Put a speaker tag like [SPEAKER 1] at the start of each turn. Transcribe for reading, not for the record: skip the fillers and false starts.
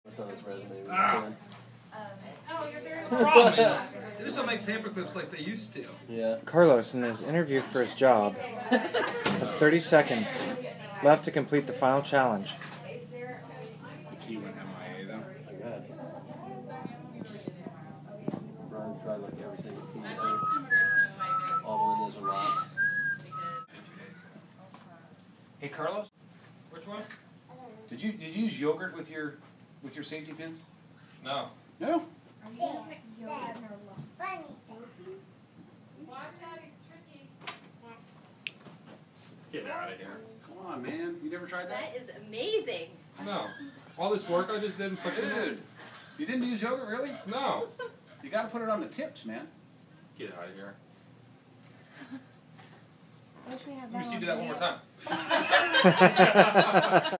[SPEAKER 1] It's on his resume.
[SPEAKER 2] The problem is, they just don't make paper clips like they used to.
[SPEAKER 1] Yeah.
[SPEAKER 3] Carlos, in his interview for his job, has 30 seconds left to complete the final challenge.
[SPEAKER 4] The key went MIA though.
[SPEAKER 1] I guess. Brian's tried like every single key. All the windows are locked.
[SPEAKER 4] Hey Carlos,
[SPEAKER 2] Which one?
[SPEAKER 4] did you use yogurt with your safety pins?
[SPEAKER 2] No.
[SPEAKER 4] No.
[SPEAKER 5] Watch out, he's tricky.
[SPEAKER 4] Get out of here. Come on, man. You never tried that?
[SPEAKER 5] That is amazing.
[SPEAKER 2] No. All this work I just did and push it in.
[SPEAKER 4] Dude, you didn't use yogurt, really?
[SPEAKER 2] No.
[SPEAKER 4] You got to put it on the tips, man. Get out of here.
[SPEAKER 5] Wish we had
[SPEAKER 2] Let me see you do that one more time.